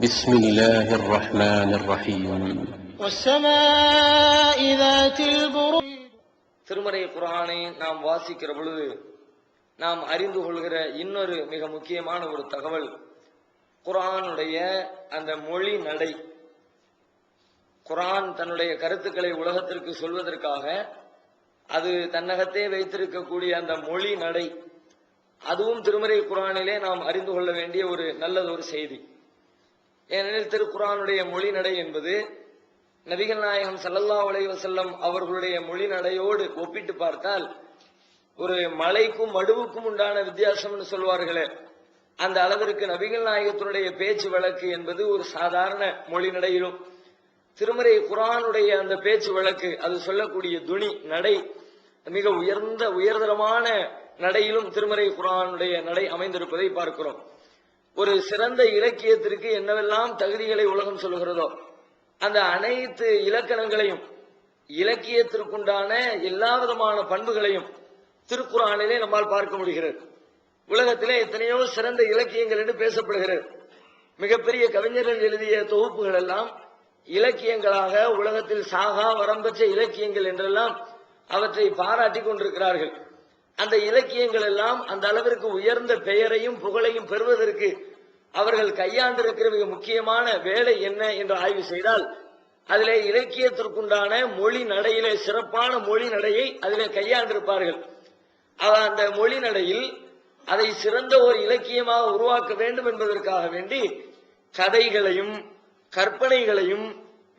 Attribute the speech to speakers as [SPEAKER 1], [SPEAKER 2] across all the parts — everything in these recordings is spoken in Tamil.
[SPEAKER 1] بسم الله الرحمن الرحيم
[SPEAKER 2] والسماء ذات البروج.
[SPEAKER 3] திருமறை குர்ஆனை நாம் வாசிக்கிற பொழுது நாம் அறிந்து கொள்கிற இன்னொரு மிக முக்கியமான ஒரு தகவல் குர்ஆனுடைய அந்த மொழி நடை. குர்ஆன் தன்னுடைய கருத்துக்களை உலகத்திற்கு சொல்வதற்காக அது தன்னகத்தே வைத்திருக்கக்கூடிய அந்த மொழி நடை, அதுவும் திருமறை குர்ஆனிலே நாம் அறிந்து கொள்ள வேண்டிய ஒரு நல்லதொரு செய்தி. ஏனெனில் திருக்குர்ஆனுடைய மொழி நடை என்பது நபிகள் நாயகம் ஸல்லல்லாஹு அலைஹி வஸல்லம் அவர்களுடைய மொழி நடையோடு ஒப்பிட்டு பார்த்தால் ஒரு மலைக்கும் மடுவுக்கும் உண்டான வித்தியாசம்னு சொல்வார்களே, அந்த அளவிற்கு நபிகள் நாயகத்தினுடைய பேச்சு வழக்கு என்பது ஒரு சாதாரண மொழி நடையிலும், திருமறை குர்ஆனுடைய அந்த பேச்சு வழக்கு அது சொல்லக்கூடிய துணி நடை மிக உயர்தரமான நடையிலும் திருமறை குர்ஆனுடைய நடை அமைந்திருப்பதை பார்க்கிறோம். ஒரு சிறந்த இலக்கியத்திற்கு என்னவெல்லாம் தகுதிகளை உலகம் சொல்லுகிறதோ அந்த அனைத்து இலக்கணங்களையும், இலக்கியத்திற்குண்டான எல்லா விதமான பண்புகளையும் திருக்குர்ஆனிலே நம்மால் பார்க்க முடிகிறது. உலகத்திலே எத்தனையோ சிறந்த இலக்கியங்கள் என்று பேசப்படுகிறது. மிகப்பெரிய கவிஞர்கள் எழுதிய தொகுப்புகள் எல்லாம் இலக்கியங்களாக, உலகத்தில் சாகா வரம்பெற்ற இலக்கியங்கள் என்றெல்லாம் அவற்றை பாராட்டி கொண்டிருக்கிறார்கள். அந்த இலக்கியங்கள் எல்லாம் அந்த அளவிற்கு உயர்ந்த பெயரையும் புகழையும் பெறுவதற்கு அவர்கள் கையாண்டிருக்கிற மிக முக்கியமான வேலை என்ன என்று ஆய்வு செய்தால் அதிலே இலக்கியத்திற்குண்டான மொழி நடையிலே சிறப்பான மொழி நடையை அதிலே கையாண்டிருப்பார்கள். அந்த மொழி நடையில் அதை சிறந்த ஒரு இலக்கியமாக உருவாக்க வேண்டும் என்பதற்காக வேண்டி கதைகளையும் கற்பனைகளையும்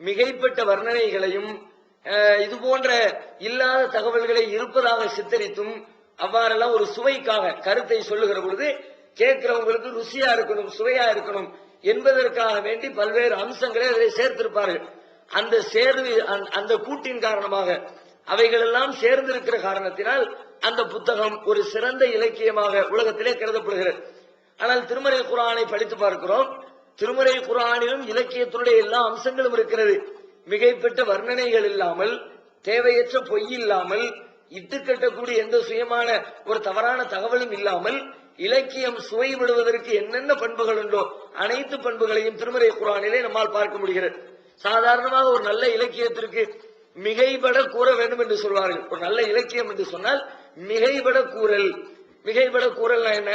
[SPEAKER 3] மிகைப்பட்ட வர்ணனைகளையும் இது போன்ற இல்லாத தகவல்களை இருப்பதாக சித்தரித்தும் அவ்வாறெல்லாம் ஒரு சுவைக்காக கருத்தை சொல்லுகிற பொழுது கேட்கிறவங்களுக்கு ருசியா இருக்கணும், சுவையா இருக்கணும் என்பதற்காக வேண்டி பல்வேறு அம்சங்களை அதில் சேர்த்திருப்பார்கள். அந்த சேர்வு, அந்த கூட்டின் காரணமாக அவைகளெல்லாம் சேர்ந்திருக்கிற காரணத்தினால் அந்த புத்தகம் ஒரு சிறந்த இலக்கியமாக உலகத்திலே கருதப்படுகிறது. ஆனால் திருமறை குர்ஆனை படித்து பார்க்கிறோம். திருமறை குர்ஆனிலும் இலக்கியத்தினுடைய எல்லா அம்சங்களும் இருக்கிறது. மிகைப்பட்ட வர்ணனைகள் இல்லாமல், தேவையற்ற பொய் இல்லாமல், இட்டுக்கட்டக்கூடிய எந்த சுயமான ஒரு தவறான தகவலும் இல்லாமல் இலக்கியம் சுவைவிடுவதற்கு என்னென்ன பண்புகள் உண்டோ அனைத்து பண்புகளையும் திருமறை குர்ஆனிலே நம்மால் பார்க்க முடிகிறது. சாதாரணமாக ஒரு நல்ல இலக்கியத்திற்கு மிகைபட கூற வேண்டும் என்று சொல்வார்கள். ஒரு நல்ல இலக்கியம் என்று சொன்னால் மிகைபட கூறல். மிகைபட கூறல்னா என்ன?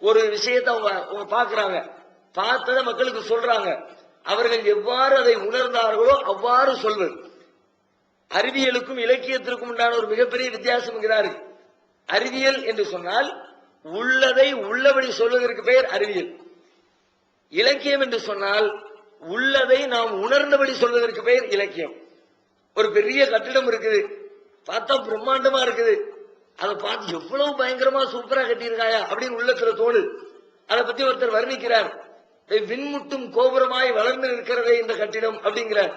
[SPEAKER 3] ஒரு விஷயத்தை அவங்க பார்க்கிறாங்க, பார்த்ததை மக்களுக்கு சொல்றாங்க, அவர்கள் எவ்வாறு அதை உணர்ந்தார்களோ அவ்வாறு சொல்வது. அறிவியலுக்கும் இலக்கியத்திற்கும் உண்டான ஒரு மிகப்பெரிய வித்தியாசம் என்கிறார்கள். அறிவியல் என்று சொன்னால் உள்ளதை உள்ளபடி சொல்வதற்கு பெயர் அறிவியல். இலக்கியம் என்று சொன்னால் உள்ளதை நாம் உணர்ந்தபடி சொல்வதற்கு பெயர் இலக்கியம். ஒரு பெரிய கட்டிடம் இருக்குது, பார்த்தா பிரம்மாண்டமா இருக்குது, அதை பார்த்து எவ்வளவு பயங்கரமா சூப்பரா கட்டியிருக்காயா அப்படின்னு உள்ளத்துல தோணுது. அதை பத்தி ஒருத்தர் வர்ணிக்கிறார், விண்முட்டும் கோபுரமாய் வளர்ந்து இருக்கிறதே இந்த கட்டிடம் அப்படிங்கிறார்.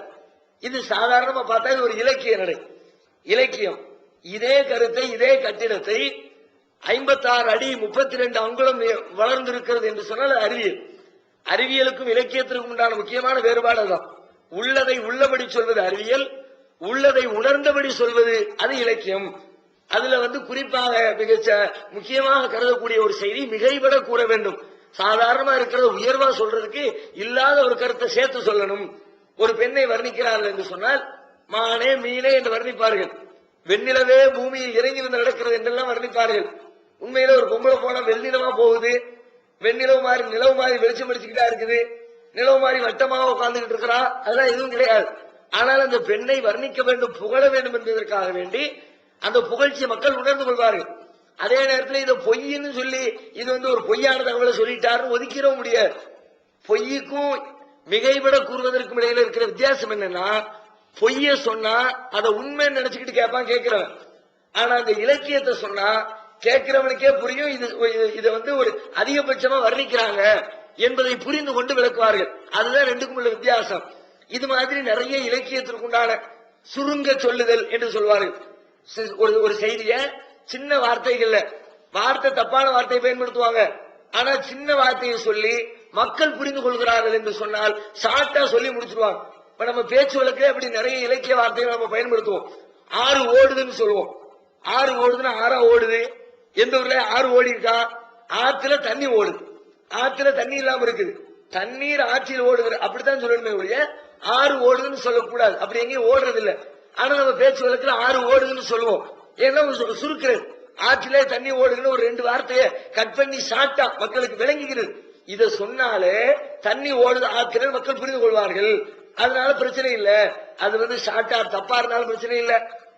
[SPEAKER 3] இது சாதாரணமா பார்த்தா இது ஒரு இலக்கிய நடை, இலக்கியம். இதே கருத்தை, இதே கட்டிடத்தை 56 அடி 32 அங்குலம் வளர்ந்திருக்கிறது என்று சொன்னால் அறிவியல். அறிவியலுக்கும் இலக்கியத்திற்கும் உண்டான முக்கியமான வேறுபாடு தான். உள்ளதை உள்ளபடி சொல்வது அறிவியல், உள்ளதை உணர்ந்தபடி சொல்வது அது இலக்கியம். அதுல குறிப்பாக மிக முக்கியமாக கருதக்கூடிய ஒரு செய்தி மிகைபட கூற வேண்டும். சாதாரணமா இருக்கிறத உயர்வா சொல்றதுக்கு இல்லாத ஒரு கருத்தை சேர்த்து சொல்லணும். ஒரு பெண்ணை வர்ணிக்கிறார்கள் என்று சொன்னால் மானே மீனே என்று வர்ணிப்பார்கள். வெண்ணிலவே பூமியில் இறங்கி வந்து நடக்கிறது என்றெல்லாம் வர்ணிப்பார்கள். உண்மையில ஒரு பொம்பளை போனா வெள்ளிலமா போகுது, வெண்ணிலவு மாதிரி நிலவு மாதிரி வெளிச்சம் அடிச்சுக்கிட்டா இருக்குது, நிலவு மாதிரி வட்டமாக உட்கார்ந்துகிட்டு இருக்கிறா, அதெல்லாம் எதுவும் கிடையாது. ஆனால் அந்த பெண்ணை வர்ணிக்க வேண்டும், புகழ வேண்டும் என்பதற்காக வேண்டி அந்த புகழ்ச்சி மக்கள் உணர்ந்து கொள்வார்கள். அதே நேரத்தில் இதை பொய்ன்னு சொல்லி இது ஒரு பொய்யான தகவலை சொல்லிட்டாருன்னு ஒதுக்கிடவும் முடியாது. பொய்யுக்கும் மிகைபட கூறுவதற்கும் இடையில இருக்கிற வித்தியாசம் என்னன்னா, பொய்ய சொன்னா அதை உண்மைன்னு நினைச்சுக்கிட்டு கேட்பான் கேட்கிறவன். ஆனா அந்த இலக்கியத்தை சொன்னா கேட்கிறவனுக்கே புரியும், இதை ஒரு அதிகபட்சமா வர்ணிக்கிறாங்க என்பதை புரிந்து கொண்டு விளக்குவார்கள். அதுதான் ரெண்டுக்கும் உள்ள வித்தியாசம். இது மாதிரி நிறைய இலக்கியத்திற்குண்டான சுருங்க சொல்லுதல் என்று சொல்வார்கள். ஒரு செய்திய சின்ன வார்த்தைகள்ல, வார்த்தை தப்பான வார்த்தையை பயன்படுத்துவாங்க, ஆனா சின்ன வார்த்தையை சொல்லி மக்கள் புரிந்து கொள்கிறார்கள் என்று சொன்னால் ஷார்ட்டா சொல்லி முடிச்சிருவாங்க. இப்ப நம்ம பேச்சு வழக்கு அப்படி நிறைய இலக்கிய வார்த்தைகள் நம்ம பயன்படுத்துவோம். ஆறு ஓடுதுன்னு சொல்லுவோம். ஆறு ஓடுதுன்னா ஆறா ஓடுது, எந்த ஊர்ல ஆறு ஓடி இருக்கா, ஆத்துல தண்ணி ஓடுது, ஆத்துல தண்ணி இல்லாம இருக்குது, தண்ணீர் ஆற்றில் ஓடுகிற அப்படித்தான் சொல்லணுமே ஒழிய ஆறு ஓடுதுன்னு சொல்லக்கூடாது. அப்படி எங்கேயும் ஓடுறது இல்ல. ஆனா நம்ம பேச்சு வழக்கில் ஆறு ஓடுதுன்னு சொல்லுவோம். ஏன்னா சுருக்கிறது ஆற்றிலே தண்ணி ஓடுதுன்னு ஒரு 2 வார்த்தையை கட் பண்ணி சாட்டா மக்களுக்கு விளங்குகிறது. இத சொன்னாலே தண்ணி ஓடுது ஆற்றில மக்கள் புரிந்து கொள்வார்கள். அதனால பிரச்சனை இல்ல. அது ஷார்ட்டா தப்பா இருந்தாலும் பிரச்சனை இல்ல.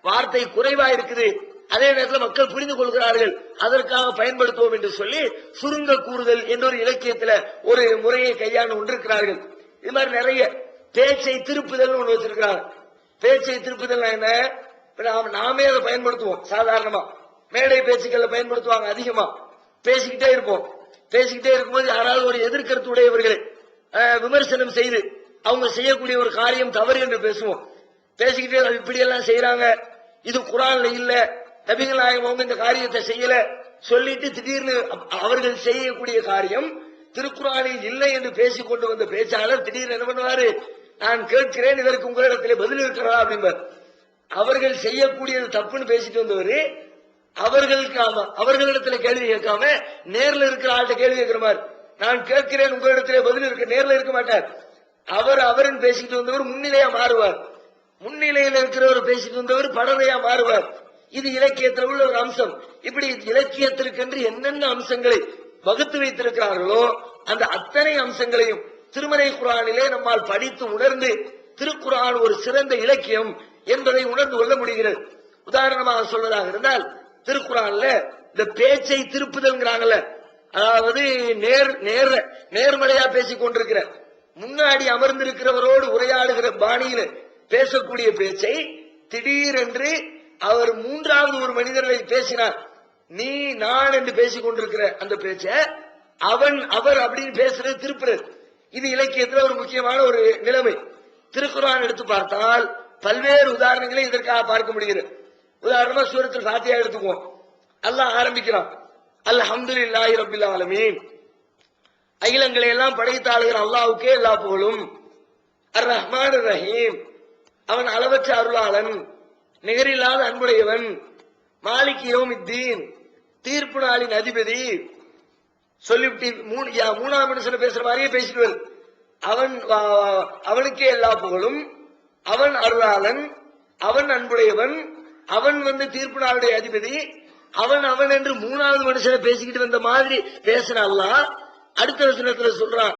[SPEAKER 3] வார்த்தை குறைவா இருக்குது, அதே நேரத்தில் மக்கள் புரிந்து கொள்கிறார்கள், அதற்காக பயன்படுத்துவோம் என்று சொல்லி சுருங்க கூறுதல் என்ற ஒரு இலக்கியத்துல ஒரு முறையை கையாண்டு கொண்டிருக்கிறார்கள். இது மாதிரி நிறைய பேச்சை திருப்புதல் ஒன்று வச்சிருக்கிறாங்க. பேச்சை திருப்புதல் என்ன? நாமே அதை பயன்படுத்துவோம். சாதாரணமா மேடை பேச்சுக்களை பயன்படுத்துவாங்க. அதிகமா பேசிக்கிட்டே இருப்போம். பேசிக்கிட்டே இருக்கும்போது யாராவது ஒரு எதிர்கருத்து உடையவர்களை விமர்சனம் செய்து அவங்க செய்யக்கூடிய ஒரு காரியம் தவறு என்று பேசுவோம். பேசிக்கிட்டே இப்படி எல்லாம் செய்யறாங்க, இது குர்ஆன்ல இல்ல, நபிகள் நாயகம் அவங்க இந்த காரியத்தை செய்யல சொல்லிட்டு திடீர்னு அவர்கள் செய்யக்கூடிய காரியம் திருக்குர்ஆனில் இல்லை என்று பேசிக் கொண்டு வந்த பேச்சாளர் திடீர்னு என்ன பண்ணுவாரு? நான் கேட்கிறேன், இதற்கு உங்களிடத்திலே பதில் இருக்கிறதா அப்படிம்பார். அவர்கள் செய்யக்கூடியது தப்புன்னு பேசிட்டு வந்தவர் அவர்களிடத்துல கேள்வி கேட்காம நேர்ல இருக்கிற ஆள்கிட்ட கேள்வி கேட்கிற மாதிரி, நான் கேட்கிறேன் உங்களிடத்திலே பதில் இருக்க, நேர்ல இருக்க மாட்டார். அவரின் பேசிட்டு வந்தவர் முன்னிலையா மாறுவார். முன்னிலையில் இருக்கிறவர் பேசிட்டு வந்தவர் படவையா மாறுவார். இது இலக்கியத்தில் உள்ள ஒரு அம்சம். இப்படி இலக்கியத்திற்கென்று என்னென்ன அம்சங்களை வகுத்து வைத்திருக்கிறார்களோ அந்த அத்தனை அம்சங்களையும் திருமறை குர்ஆனிலே நம்மால் படித்து உணர்ந்து திருக்குர்ஆன் ஒரு சிறந்த இலக்கியம் என்பதை உணர்ந்து கொள்ள முடிகிறது. உதாரணமாக சொல்வதாக இருந்தால் திருக்குர்ஆன்ல இந்த பேச்சை திருப்புதல்ங்கிறாங்கல்ல, அதாவது நேர்மறையா பேசிக் கொண்டிருக்கிற முன்னாடி அமர்ந்திருக்கிறவரோடு உரையாடுகிற பாணியில பேசக்கூடிய பேச்சை திடீரென்று அவர் 3வது ஒரு மனிதர்களை பேசினார், நீ நான் என்று பேசிக் கொண்டிருக்கிற அந்த பேச்ச அவர் அப்படின்னு பேசுறது திருப்புறது. இது இலக்கியத்தில் ஒரு முக்கியமான ஒரு நிலைமை. திருக்குர்ஆன் எடுத்து பார்த்தால் பல்வேறு உதாரணங்களை இதற்காக பார்க்க முடிகிறது. உதாரணமா சூரத்துல் ஃபாத்திஹா எடுத்துக்குவோம். அல்லாஹ் ஆரம்பிக்கிறான், அல்ஹம்துலில்லாஹி ரப்பில் ஆலமீன், அகிலங்களை எல்லாம் படைத்தாளுகிற அல்லாஹ்வுக்கே எல்லா புகழும், அர் ரஹ்மான் ரஹீம், அவன் அளவற்ற அருளாளன், நிகரில்லாத அன்புடையவன், மாலிக் யௌமித்தீன், தீர்ப்பு நாளின் அதிபதி சொல்லிவிட்டு 3ஆம் மனுஷனை பேசுற மாதிரியே பேசிட்டு வருது. அவனுக்கே எல்லா புகழும், அவன் அருளாளன், அவன் அன்புடையவன், அவன் தீர்ப்பு நாளுடைய அதிபதி, அவன் என்று 3வது மனுஷனை பேசிக்கிட்டு வந்த மாதிரி பேசின அல்லாஹ் அடுத்த வசனத்துல சொல்றான்,